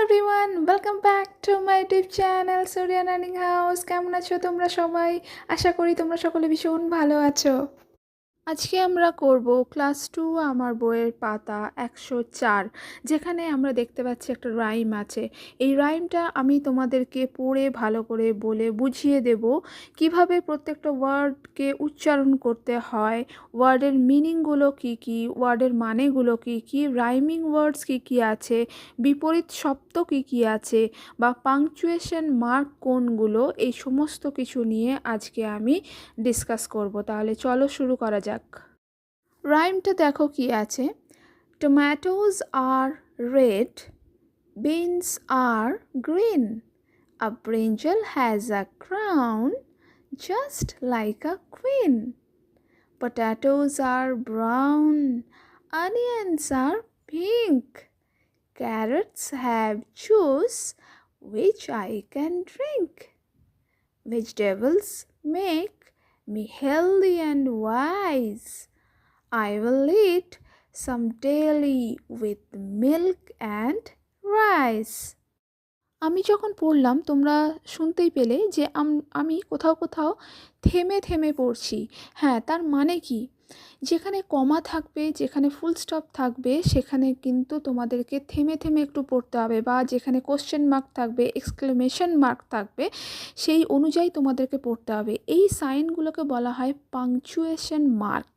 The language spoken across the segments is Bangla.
Everyone, welcome back to my YouTube channel Suriya learning house. কেমন আছো তোমরা সবাই? আশা করি তোমরা সকলে ভীষণ ভালো আছো। আজকে আমরা করব ক্লাস 2 আমার বইয়ের পাতা 104, যেখানে আমরা দেখতে পাচ্ছি একটা রাইম আছে। এই রাইমটা আমি তোমাদেরকে পড়ে ভালো করে বলে বুঝিয়ে দেব কিভাবে প্রত্যেকটা ওয়ার্ডকে উচ্চারণ করতে হয়, ওয়ার্ডের মিনিংগুলো কী কী, ওয়ার্ডের মানেগুলো কী কী, রাইমিং ওয়ার্ডস কী কী আছে, বিপরীত শব্দ কী কী আছে, বা পাংচুয়েশন মার্ক কোনগুলো, এই সমস্ত কিছু নিয়ে আজকে আমি ডিসকাস করব। তাহলে চলো শুরু করা যাক। রাইমটা দেখো কি আছে। Tomatoes are red, beans are green, a brinjal has a crown just like a queen, potatoes are brown, onions are pink, carrots have juice which I can drink, vegetables make me healthy and wise, I will eat some daily with milk and rice. আমি যখন পড়লাম তোমরা শুনতেই পেলে যে আমি কোথাও কোথাও থেমে থেমে পড়ছি। হ্যাঁ, তার মানে কি, যেখানে কমা থাকবে, যেখানে ফুল স্টপ থাকবে, সেখানে কিন্তু তোমাদেরকে থেমে থেমে একটু পড়তে হবে, বা যেখানে কোশ্চেন মার্ক থাকবে, এক্সক্লেমেশন মার্ক থাকবে, সেই অনুযায়ী তোমাদেরকে পড়তে হবে। এই সাইনগুলোকে বলা হয় পাংচুয়েশন মার্ক।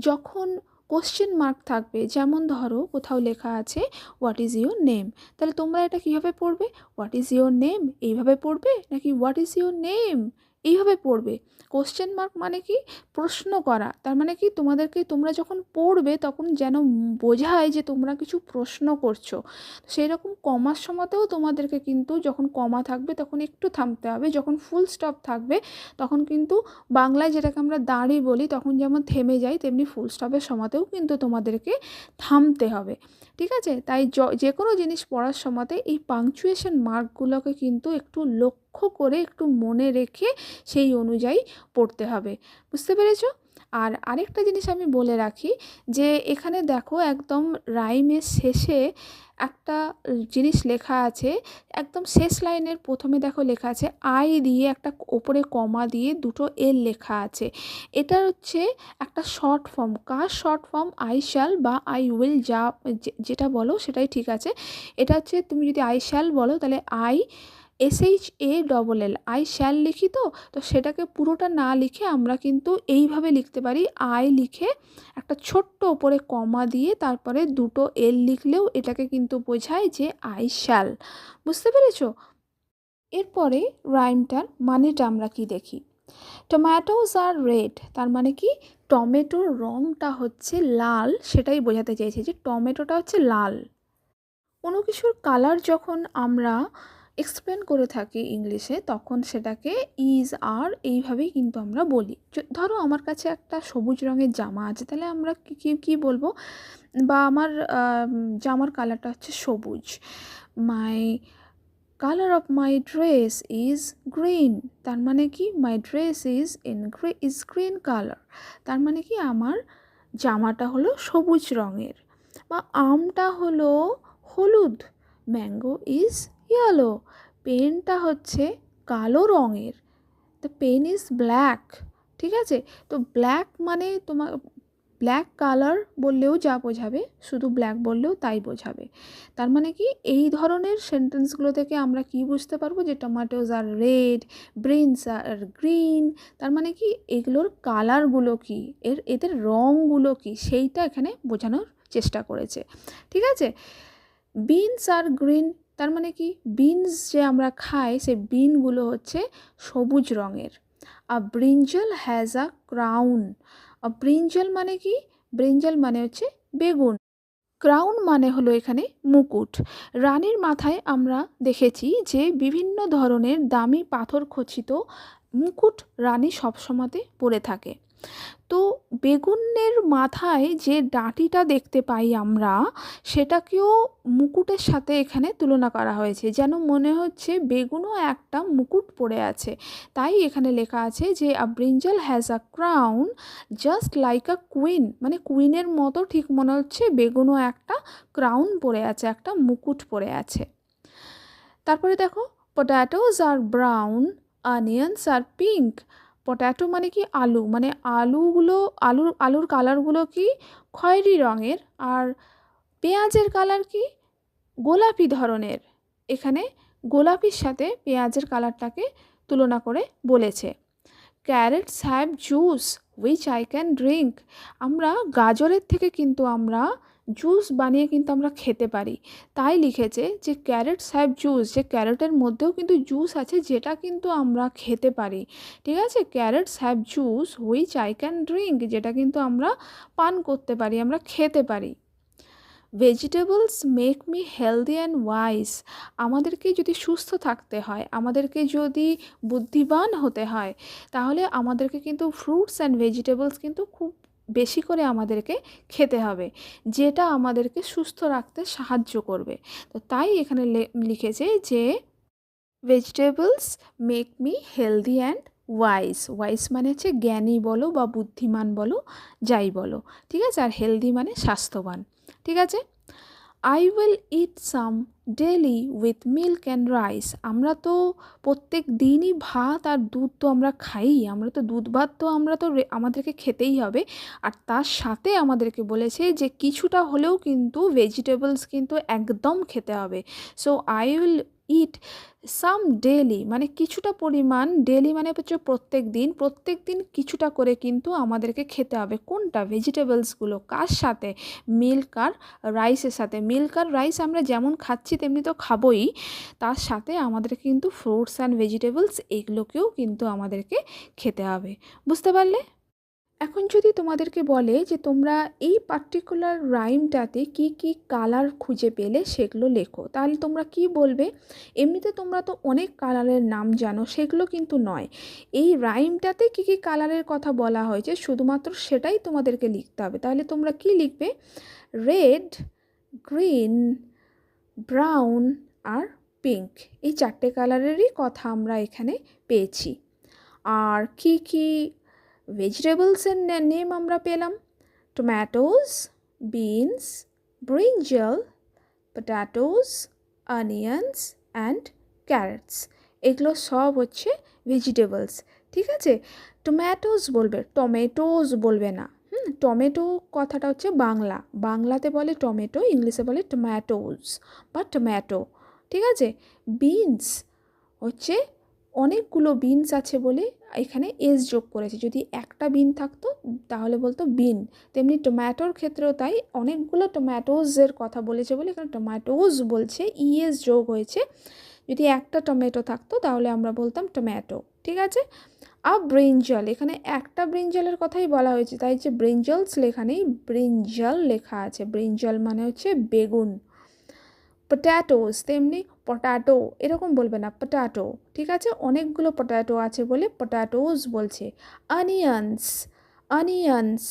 যখন কোশ্চেন মার্ক থাকবে, যেমন ধরো কোথাও লেখা আছে হোয়াট ইজ ইউর নেম, তাহলে তোমরা এটা কীভাবে পড়বে? হোয়াট ইজ ইউর নেম এইভাবে পড়বে, নাকি হোয়াট ইজ ইউর নেম এইভাবে পড়বে? কোশ্চেন মার্ক মানে কি? প্রশ্ন করা। তার মানে কি, তোমরা যখন পড়বে তখন যেন বোঝায় যে তোমরা কিছু প্রশ্ন করছো। সেই রকম কমার সময়তেও তোমাদেরকে কিন্তু যখন কমা থাকবে তখন একটু থামতে হবে, যখন ফুল স্টপ থাকবে তখন কিন্তু বাংলায় যেটাকে আমরা দাঁড়ি বলি, তখন যেমন থেমে যাই তেমনি ফুল স্টপের সময়তেও কিন্তু তোমাদেরকে থামতে হবে। ঠিক আছে? তাই যে কোনো জিনিস পড়ার সময়তে এই পাংচুয়েশন মার্কগুলোকে কিন্তু একটু লক্ষ্য করে, একটু মনে রেখে সেই অনুযায়ী পড়তে হবে। বুঝতে পেরেছো? আর আরেকটা জিনিস আমি বলে রাখি, যে এখানে দেখো একদম রাইমের শেষে একটা জিনিস লেখা আছে। একদম শেষ লাইনের প্রথমে দেখো লেখা আছে আই দিয়ে একটা ওপরে কমা দিয়ে দুটো এল লেখা আছে। এটা হচ্ছে একটা short form. Car short form? I shall বা আই উইল, যেটা বলো সেটাই ঠিক আছে। এটা হচ্ছে, তুমি যদি আই শ্যাল বলো তাহলে SHALL, আই শ্যাল লিখি, তো সেটাকে পুরোটা না লিখে আমরা কিন্তু এইভাবে লিখতে পারি। আই লিখে একটা ছোট্ট ওপরে কমা দিয়ে তারপরে দুটো এল লিখলেও এটাকে কিন্তু বোঝায় যে আই শ্যাল। বুঝতে পেরেছো? এরপরে রাইমটার মানেটা আমরা কি দেখি। টমেটোজ আর রেড, তার মানে কি, টমেটোর রঙটা হচ্ছে লাল, সেটাই বোঝাতে চেয়েছে যে টমেটোটা হচ্ছে লাল। কোনো কিছুর কালার যখন আমরা এক্সপ্লেন করে থাকি ইংলিশে, তখন সেটাকে ইজ আর এইভাবেই কিন্তু আমরা বলি। ধরো আমার কাছে একটা সবুজ রঙের জামা আছে, তাহলে আমরা কী বলবো, বা আমার জামার কালারটা হচ্ছে সবুজ। My colour of my dress is green, তার মানে কি, my dress is green colour, তার মানে কি আমার জামাটা হলো সবুজ রঙের। বা আমটা হলো হলুদ, ম্যাঙ্গো ইজ ইয়েলো, পেনটা হচ্ছে কালো রঙের, দ্য পেন ইজ ব্ল্যাক। ঠিক আছে? তো ব্ল্যাক মানে তোমার ব্ল্যাক কালার বললেও যা বোঝাবে, শুধু ব্ল্যাক বললেও তাই বোঝাবে। তার মানে কি, এই ধরনের সেন্টেন্সগুলো থেকে আমরা কি বুঝতে পারবো, যে টমেটোজ are red, beans are green, তার মানে কি এগুলোর কালারগুলো কি, এদের রঙগুলো কি, সেইটা এখানে বোঝানোর চেষ্টা করেছে। ঠিক আছে? বিনস আর গ্রিন, তার মানে কি, বিনস যে আমরা খাই সেই বিনগুলো হচ্ছে সবুজ রঙের। A brinjal has a crown, brinjal মানে কি, ব্রিঞ্জল মানে হচ্ছে বেগুন, ক্রাউন মানে হলো এখানে মুকুট। রানীর মাথায় আমরা দেখেছি যে বিভিন্ন ধরনের দামি পাথর খচিত মুকুট রানী সবসময়তে পরে থাকে। তো বেগুনের মাথায় যে ডাঁটিটা দেখতে পাই আমরা, সেটাকেও মুকুটের সাথে এখানে তুলনা করা হয়েছে, যেন মনে হচ্ছে বেগুনও একটা মুকুট পরে আছে। তাই এখানে লেখা আছে যে a brinjal has a crown just like a queen, মানে কুইনের মতো ঠিক মনে হচ্ছে বেগুনও একটা ক্রাউন পরে আছে, একটা মুকুট পরে আছে। তারপরে দেখো, পটাটোজ আর ব্রাউন, অনিয়ন্স আর পিঙ্ক। পটাটো মানে কি আলু, মানে আলুর কালারগুলো কি খয়েরি রঙের, আর পেঁয়াজের কালার কি গোলাপি ধরনের। এখানে গোলাপির সাথে পেঁয়াজের কালারটাকে তুলনা করে বলেছে। Carats have juice which I can drink. আমরা গাজরের থেকে কিন্তু আমরা জুস বানিয়ে কিন্তু আমরা খেতে পারি, তাই লিখেছে যে ক্যারেটস হ্যাভ জুস, যে ক্যারেটের মধ্যেও কিন্তু জুস আছে যেটা কিন্তু আমরা খেতে পারি। ঠিক আছে, carats have juice which I can drink, যেটা কিন্তু আমরা পান করতে পারি, আমরা খেতে পারি। Vegetables make me healthy and wise. আমাদেরকে যদি সুস্থ থাকতে হয়, আমাদেরকে যদি বুদ্ধিমান হতে হয়, তাহলে আমাদেরকে কিন্তু ফ্রুটস অ্যান্ড ভেজিটেবলস কিন্তু খুব বেশি করে আমাদেরকে খেতে হবে, যেটা আমাদেরকে সুস্থ রাখতে সাহায্য করবে। তো তাই এখানে লিখেছে যে vegetables make me healthy and wise. Wise মানে হচ্ছে জ্ঞানী বলো বা বুদ্ধিমান বলো, যাই বলো, ঠিক আছে। আর হেলদি মানে স্বাস্থ্যবান, ঠিক আছে। I will it some daily with milk and rice. আমরা তো প্রত্যেক দিনই ভাত আর দুধ তো আমরা খাই, আমরা তো দুধ ভাত তো আমরা তো আমাদেরকে খেতেই হবে। আর তার সাথে আমাদেরকে বলেছে যে কিছুটা হলেও কিন্তু ভেজিটেবলস কিন্তু একদম খেতে হবে। So I will it some daily মানে কিছুটা পরিমাণ, ডেলি মানে হচ্ছে প্রত্যেক দিন কিছুটা করে কিন্তু আমাদেরকে খেতে হবে। কোনটা? ভেজিটেবলসগুলো। কার সাথে? মিল্ক আর রাইসের সাথে। মিল্ক আর রাইস আমরা যেমন খাচ্ছি তেমনি তো খাবোই, তার সাথে আমাদের কিন্তু ফ্রুটস অ্যান্ড ভেজিটেবলস এগুলোকেও কিন্তু আমাদেরকে খেতে হবে। বুঝতে পারলে? এখন যদি তোমাদেরকে বলে যে তোমরা এই পার্টিকুলার রাইমটাতে কি কি কালার খুঁজে পেলে সেগুলো লেখো, তাহলে তোমরা কি বলবে? এমনিতে তোমরা তো অনেক কালারের নাম জানো, সেগুলো কিন্তু নয়। এই রাইমটাতে কি কি কালারের কথা বলা হয়েছে শুধুমাত্র সেটাই তোমাদেরকে লিখতে হবে। তাহলে তোমরা কি লিখবে? রেড, গ্রিন, ব্রাউন আর পিঙ্ক, এই চারটে কালারেরই কথা আমরা এখানে পেয়েছি। আর কি কি ভেজিটেবলসের নেম আমরা পেলাম? Tomatoes, beans, brinjal, potatoes, onions and carats. এগুলো সব হচ্ছে ভেজিটেবলস, ঠিক আছে। টমেটোস বলবে, টমেটোস বলবে না। টমেটো কথাটা হচ্ছে বাংলাতে বলে টমেটো, ইংলিশে বলে টম্যাটোস বা টমেটো, ঠিক আছে। বিনস হচ্ছে অনেকগুলো বিনস আছে বলে এখানে এস যোগ করেছে। যদি একটা বিন থাকতো তাহলে বলতো বিন। তেমনি টমেটোর ক্ষেত্রেও তাই, অনেকগুলো টমেটোজের কথা বলেছে বলে এখানে টমেটোজ বলছে, ইএস যোগ হয়েছে। যদি একটা টমেটো থাকতো তাহলে আমরা বলতাম টমেটো, ঠিক আছে। আর ব্রিঞ্জাল, এখানে একটা ব্রিঞ্জালের কথাই বলা হয়েছে, তাই যে ব্রিঞ্জালস লেখা নেই, ব্রিঞ্জাল লেখা আছে। ব্রিঞ্জাল মানে হচ্ছে বেগুন। পট্যাটোস তেমনি পটাটো এরকম বলবে না, পটাটো, ঠিক আছে। অনেকগুলো পটাটো আছে বলে পটাটোস বলছে। অনিয়ন্স, অনিয়ন্স,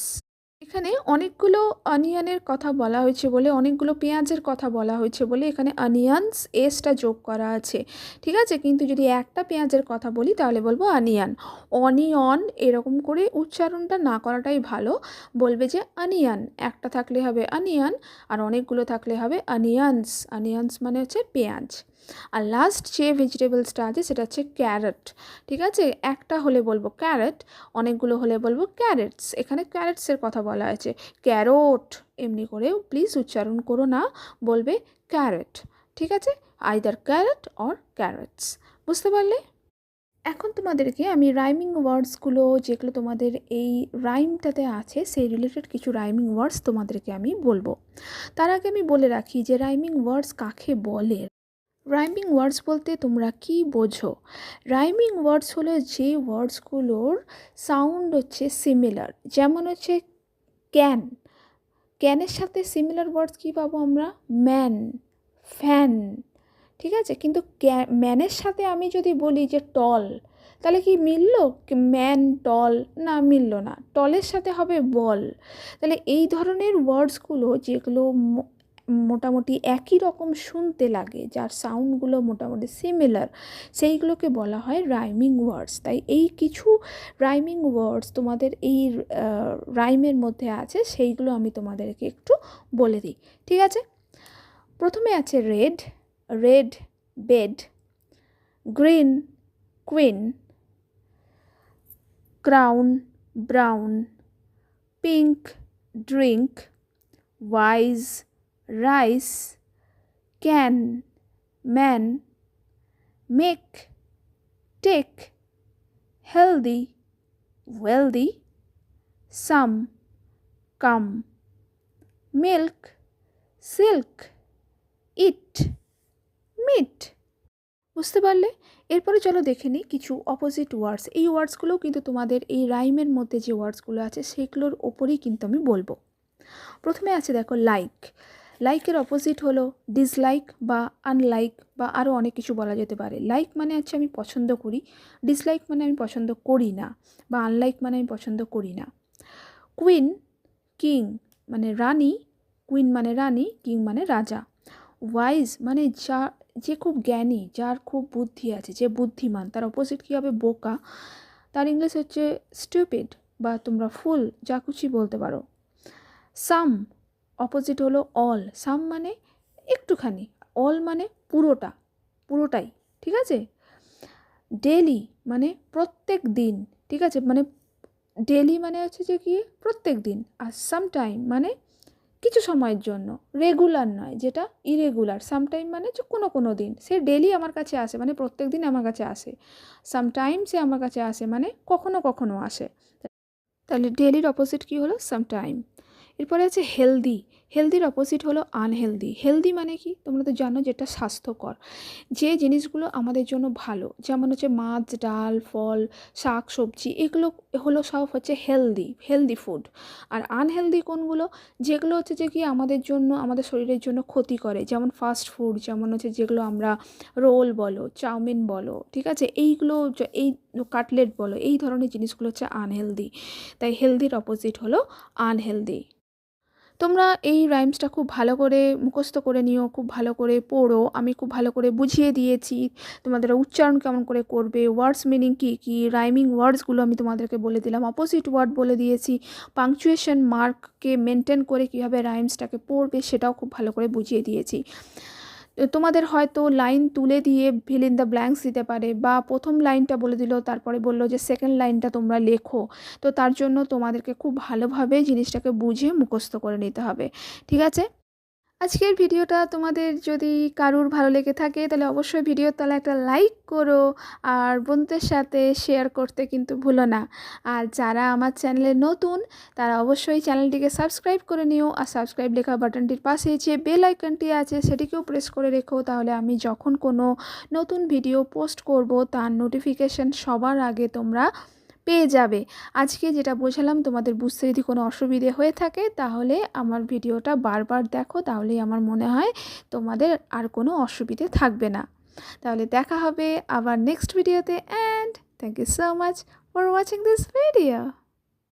এখানে অনেকগুলো অনিয়নের কথা বলা হয়েছে বলে, অনেকগুলো পেঁয়াজের কথা বলা হয়েছে বলে এখানে অনিয়ন্স এসটা যোগ করা আছে, ঠিক আছে। কিন্তু যদি একটা পেঁয়াজের কথা বলি তাহলে বলবো অনিয়ন। অনিয়ন এরকম করে উচ্চারণটা না করাটাই ভালো, বলবে যে অনিয়ন, একটা থাকলে হবে অনিয়ন আর অনেকগুলো থাকলে হবে অনিয়ন্স। অনিয়ন্স মানে হচ্ছে পেঁয়াজ। আর লাস্ট যে ভেজিটেবলসটা আছে সেটা হচ্ছে ক্যারট, ঠিক আছে। একটা হলে বলবো ক্যারট, অনেকগুলো হলে বলবো ক্যারেটস। এখানে ক্যারেটসের কথা বলা আছে, ক্যারোট এমনি করেও প্লিজ উচ্চারণ করো না, বলবে ক্যারট, ঠিক আছে। Either carrot or carats. বুঝতে পারলে? এখন তোমাদেরকে আমি রাইমিং ওয়ার্ডসগুলো যেগুলো তোমাদের এই রাইমটাতে আছে সেই রিলেটেড কিছু রাইমিং ওয়ার্ডস তোমাদেরকে আমি বলবো। তার আগে আমি বলে রাখি যে রাইমিং ওয়ার্ডস কাকে বলে। রাইমিং ওয়ার্ডস বলতে তোমরা কি বোঝো? রাইমিং ওয়ার্ডস হলো যে ওয়ার্ডসগুলোর সাউন্ড হচ্ছে সিমিলার। যেমন হচ্ছে ক্যান, ক্যানের সাথে সিমিলার ওয়ার্ডস কী পাবো আমরা? ম্যান, ফ্যান, ঠিক আছে। কিন্তু ম্যানের সাথে আমি যদি বলি যে টল, তাহলে কি মিললো? ম্যান টল, না মিললো না। টলের সাথে হবে বল। তাহলে এই ধরনের ওয়ার্ডসগুলো যেগুলো মোটামুটি একই রকম শুনতে লাগে, যার সাউন্ডগুলো মোটামুটি সিমিলার, সেইগুলোকে বলা হয় রাইমিং ওয়ার্ডস। তাই এই কিছু রাইমিং ওয়ার্ডস তোমাদের এই রাইমের মধ্যে আছে, সেইগুলো আমি তোমাদেরকে একটু বলে দিই, ঠিক আছে। প্রথমে আছে red, red bed, green, queen, crown, brown, pink, drink, wise, rice, can, man, make, take, healthy, wealthy, some, come, milk, silk, eat, meat. বুঝতে পারলে? এরপরে চলো দেখে নিই কিছু অপোজিট ওয়ার্ডস। এই ওয়ার্ডসগুলোও কিন্তু তোমাদের এই রাইমের মধ্যে যে ওয়ার্ডসগুলো আছে সেগুলোর ওপরেই কিন্তু আমি বলবো। প্রথমে আছে দেখো লাইক। লাইকের অপোজিট হলো ডিসলাইক বা আনলাইক বা আরও অনেক কিছু বলা যেতে পারে। লাইক মানে হচ্ছে আমি পছন্দ করি, ডিসলাইক মানে আমি পছন্দ করি না, বা আনলাইক মানে আমি পছন্দ করি না। কুইন, কিং মানে রানী, কুইন মানে রানী, কিং মানে রাজা। ওয়াইজ মানে যে খুব জ্ঞানী, যার খুব বুদ্ধি আছে, যে বুদ্ধিমান, তার অপোজিট কী হবে? বোকা। তার ইংলিশ হচ্ছে স্টুপিড বা তোমরা ফুল, যা খুশি বলতে পারো। সাম অপোজিট হলো অল। সাম মানে একটুখানি, অল মানে পুরোটাই, ঠিক আছে? ডেলি মানে প্রত্যেক দিন, ঠিক আছে? মানে ডেলি মানে হচ্ছে যে কি প্রত্যেক দিন। আর সামটাইম মানে কিছু সময়ের জন্য, রেগুলার নয়, যেটা ইরেগুলার। সামটাইম মানে যে কোনো দিন। সে ডেলি আমার কাছে আসে মানে প্রত্যেক দিন আমার কাছে আসে। সামটাইম সে আমার কাছে আসে মানে কখনো আসে। তাহলে ডেলির অপোজিট কী হলো? সামটাইম। এরপরে আছে হেলদি। হেলদির অপোজিট হলো আনহেলদি। হেলদি মানে কি তোমরা তো জানো, যেটা স্বাস্থ্যকর, যে জিনিসগুলো আমাদের জন্য ভালো, যেমন হচ্ছে মাছ, ডাল, ফল, শাক, সবজি, এগুলো হলো সব হচ্ছে হেলদি ফুড। আর আনহেলদি কোনগুলো? যেগুলো হচ্ছে যে কি আমাদের জন্য, আমাদের শরীরের জন্য ক্ষতি করে, যেমন ফাস্ট ফুড, যেমন হচ্ছে যেগুলো আমরা রোল বলো, চাউমিন বলো, ঠিক আছে, এইগুলো, এই কাটলেট বলো, এই ধরনের জিনিসগুলো হচ্ছে আনহেলদি। তাই হেলদির অপোজিট হলো আনহেলদি। তোমরা এই রাইমসটা খুব ভালো করে মুখস্থ করে নিও, খুব ভালো করে পড়ো। আমি খুব ভালো করে বুঝিয়ে দিয়েছি তোমাদের উচ্চারণ কেমন করে করবে, ওয়ার্ডস মিনিং কী কী, রাইমিং ওয়ার্ডসগুলো আমি তোমাদেরকে বলে দিলাম, অপোজিট ওয়ার্ড বলে দিয়েছি, পাংচুয়েশন মার্ককে মেনটেন করে কীভাবে রাইমসটাকে পড়বে সেটাও খুব ভালো করে বুঝিয়ে দিয়েছি। তোমাদের হয়তো লাইন তুলে দিয়ে ফিল ইন দ্য ব্ল্যাঙ্কস দিতে পারে, বা প্রথম লাইনটা বলে দিল, তারপরে বললো যে সেকেন্ড লাইনটা তোমরা লেখো। তো তার জন্য তোমাদেরকে খুব ভালোভাবে জিনিসটাকে বুঝে মুখস্থ করে নিতে হবে, ঠিক আছে? আজকের ভিডিওটা তোমাদের যদি কারুর ভালো লেগে থাকে তাহলে অবশ্যই ভিডিওর তলায় একটা লাইক করো, আর বন্ধুদের সাথে শেয়ার করতে কিন্তু ভুলো না। আর যারা আমার চ্যানেলে নতুন তারা অবশ্যই চ্যানেলটিকে সাবস্ক্রাইব করে নিও, আর সাবস্ক্রাইব লেখা বাটনটির পাশে যে বেল আইকনটি আছে সেটিকেও প্রেস করে রেখো, তাহলে আমি যখন কোনো নতুন ভিডিও পোস্ট করব তার নোটিফিকেশান সবার আগে তোমরা পেয়ে যাবে। আজকে যেটা বোঝালাম তোমাদের বুঝতে যদি কোনো অসুবিধে হয়ে থাকে তাহলে আমার ভিডিওটা বারবার দেখো, তাহলেই আমার মনে হয় তোমাদের আর কোনো অসুবিধে থাকবে না। তাহলে দেখা হবে আবার নেক্সট ভিডিওতে, and thank you so much for watching this video.